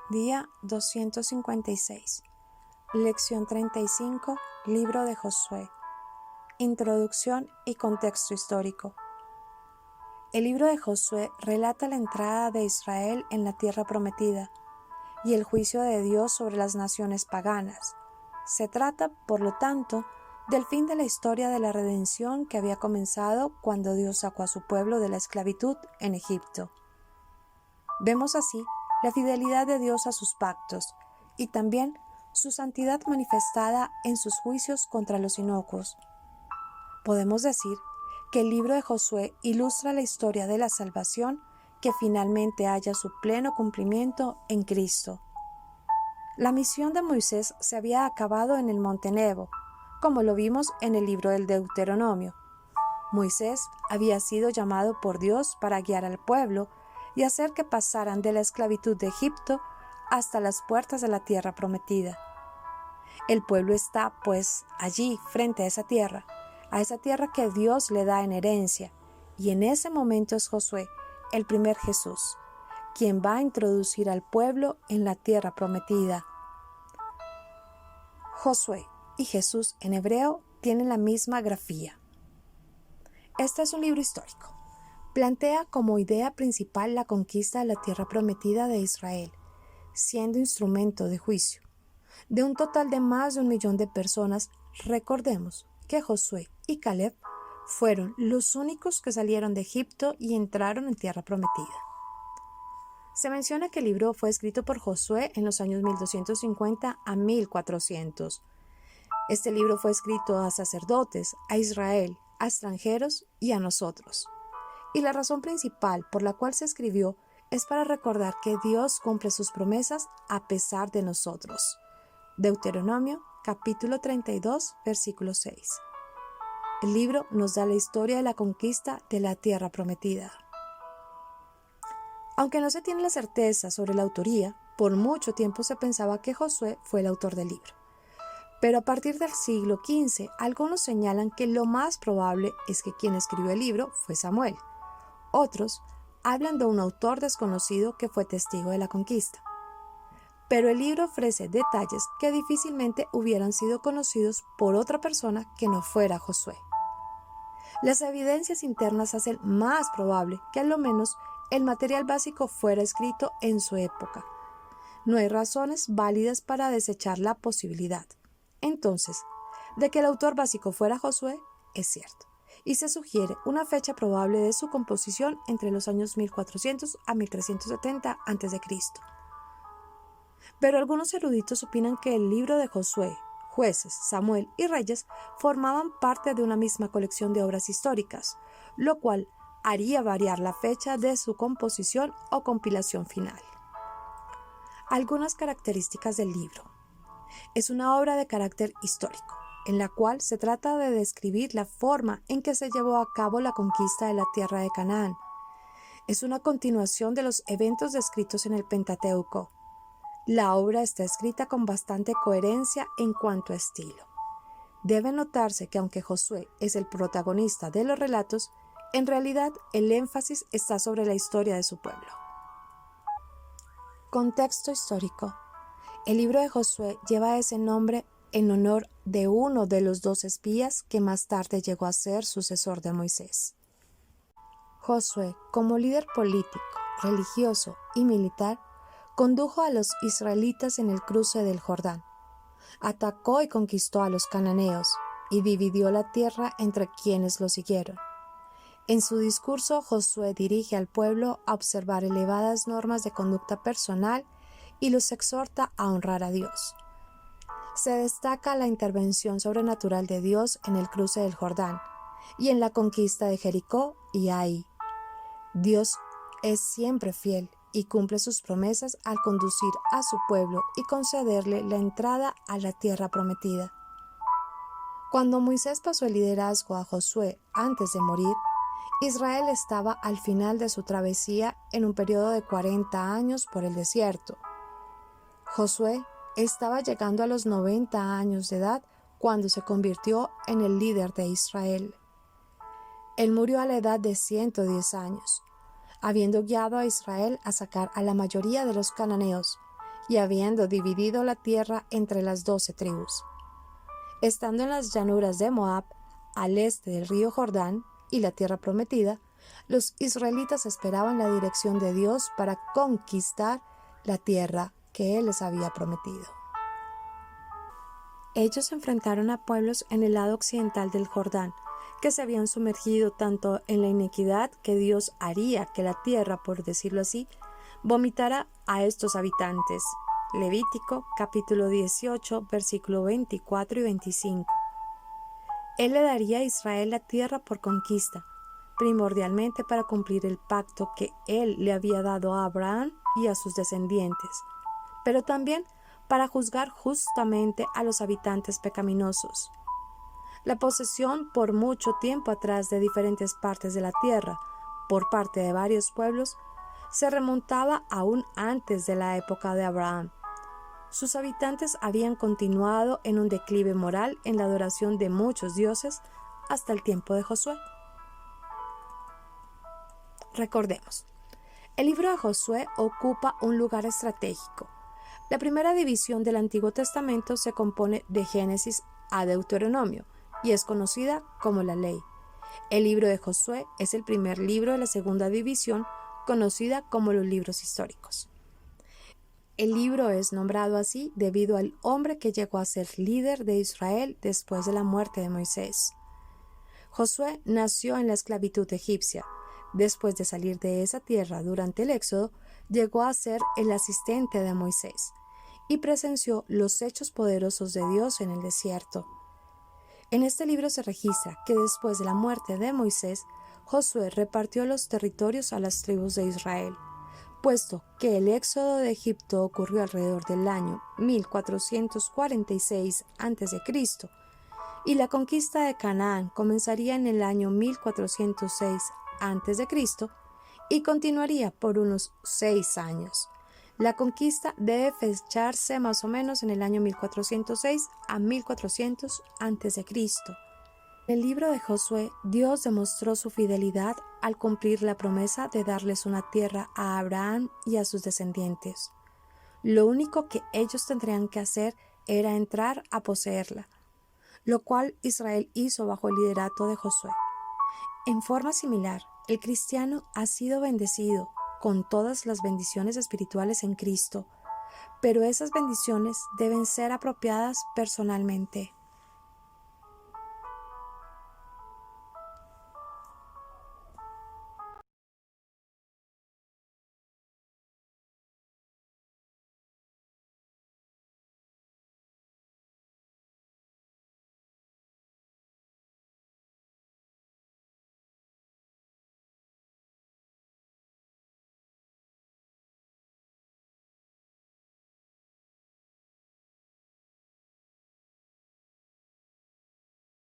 Día 256. Lección 35. Libro de Josué. Introducción y contexto histórico. El libro de Josué relata la entrada de Israel en la tierra prometida y el juicio de Dios sobre las naciones paganas. Se trata, por lo tanto, del fin de la historia de la redención que había comenzado cuando Dios sacó a su pueblo de la esclavitud en Egipto. Vemos así la fidelidad de Dios a sus pactos y también su santidad manifestada en sus juicios contra los inocuos. Podemos decir que el libro de Josué ilustra la historia de la salvación que finalmente halla su pleno cumplimiento en Cristo. La misión de Moisés se había acabado en el monte Nebo, como lo vimos en el libro del Deuteronomio. Moisés había sido llamado por Dios para guiar al pueblo y hacer que pasaran de la esclavitud de Egipto hasta las puertas de la tierra prometida. El pueblo está, pues, allí, frente a esa tierra que Dios le da en herencia, y en ese momento es Josué, el primer Jesús, quien va a introducir al pueblo en la tierra prometida. Josué y Jesús en hebreo tienen la misma grafía. Este es un libro histórico. Plantea como idea principal la conquista de la tierra prometida de Israel, siendo instrumento de juicio. De un total de más de 1 millón de personas, recordemos que Josué y Caleb fueron los únicos que salieron de Egipto y entraron en tierra prometida. Se menciona que el libro fue escrito por Josué en los años 1250 a 1400. Este libro fue escrito a sacerdotes, a Israel, a extranjeros y a nosotros. Y la razón principal por la cual se escribió es para recordar que Dios cumple sus promesas a pesar de nosotros. Deuteronomio, capítulo 32, versículo 6. El libro nos da la historia de la conquista de la tierra prometida. Aunque no se tiene la certeza sobre la autoría, por mucho tiempo se pensaba que Josué fue el autor del libro. Pero a partir del siglo XV, algunos señalan que lo más probable es que quien escribió el libro fue Samuel. Otros hablan de un autor desconocido que fue testigo de la conquista. Pero el libro ofrece detalles que difícilmente hubieran sido conocidos por otra persona que no fuera Josué. Las evidencias internas hacen más probable que a lo menos el material básico fuera escrito en su época. No hay razones válidas para desechar la posibilidad. Entonces, de que el autor básico fuera Josué, es cierto, y se sugiere una fecha probable de su composición entre los años 1400 a 1370 a.C. Pero algunos eruditos opinan que el libro de Josué, Jueces, Samuel y Reyes formaban parte de una misma colección de obras históricas, lo cual haría variar la fecha de su composición o compilación final. Algunas características del libro. Es una obra de carácter histórico, en la cual se trata de describir la forma en que se llevó a cabo la conquista de la tierra de Canaán. Es una continuación de los eventos descritos en el Pentateuco. La obra está escrita con bastante coherencia en cuanto a estilo. Debe notarse que aunque Josué es el protagonista de los relatos, en realidad el énfasis está sobre la historia de su pueblo. Contexto histórico. El libro de Josué lleva ese nombre en honor de uno de los 2 espías que más tarde llegó a ser sucesor de Moisés. Josué, como líder político, religioso y militar, condujo a los israelitas en el cruce del Jordán. Atacó y conquistó a los cananeos y dividió la tierra entre quienes lo siguieron. En su discurso, Josué dirige al pueblo a observar elevadas normas de conducta personal y los exhorta a honrar a Dios. Se destaca la intervención sobrenatural de Dios en el cruce del Jordán y en la conquista de Jericó y Ai. Dios es siempre fiel y cumple sus promesas al conducir a su pueblo y concederle la entrada a la tierra prometida. Cuando Moisés pasó el liderazgo a Josué antes de morir, Israel estaba al final de su travesía en un periodo de 40 años por el desierto. Josué estaba llegando a los 90 años de edad cuando se convirtió en el líder de Israel. Él murió a la edad de 110 años, habiendo guiado a Israel a sacar a la mayoría de los cananeos y habiendo dividido la tierra entre las 12 tribus. Estando en las llanuras de Moab, al este del río Jordán y la tierra prometida, los israelitas esperaban la dirección de Dios para conquistar la tierra que Él les había prometido. Ellos se enfrentaron a pueblos en el lado occidental del Jordán, que se habían sumergido tanto en la iniquidad que Dios haría que la tierra, por decirlo así, vomitara a estos habitantes. Levítico capítulo 18, versículo 24 y 25. Él le daría a Israel la tierra por conquista, primordialmente para cumplir el pacto que Él le había dado a Abraham y a sus descendientes, pero también para juzgar justamente a los habitantes pecaminosos. La posesión por mucho tiempo atrás de diferentes partes de la tierra, por parte de varios pueblos, se remontaba aún antes de la época de Abraham. Sus habitantes habían continuado en un declive moral en la adoración de muchos dioses hasta el tiempo de Josué. Recordemos, el libro de Josué ocupa un lugar estratégico. La primera división del Antiguo Testamento se compone de Génesis a Deuteronomio y es conocida como la Ley. El libro de Josué es el primer libro de la segunda división, conocida como los libros históricos. El libro es nombrado así debido al hombre que llegó a ser líder de Israel después de la muerte de Moisés. Josué nació en la esclavitud egipcia. Después de salir de esa tierra durante el Éxodo, llegó a ser el asistente de Moisés y presenció los hechos poderosos de Dios en el desierto. En este libro se registra que después de la muerte de Moisés, Josué repartió los territorios a las tribus de Israel. Puesto que el éxodo de Egipto ocurrió alrededor del año 1446 a.C. y la conquista de Canaán comenzaría en el año 1406 a.C. y continuaría por unos 6 años. La conquista debe fecharse más o menos en el año 1406 a 1400 a.C. En el libro de Josué, Dios demostró su fidelidad al cumplir la promesa de darles una tierra a Abraham y a sus descendientes. Lo único que ellos tendrían que hacer era entrar a poseerla, lo cual Israel hizo bajo el liderato de Josué. En forma similar, el cristiano ha sido bendecido con todas las bendiciones espirituales en Cristo, pero esas bendiciones deben ser apropiadas personalmente.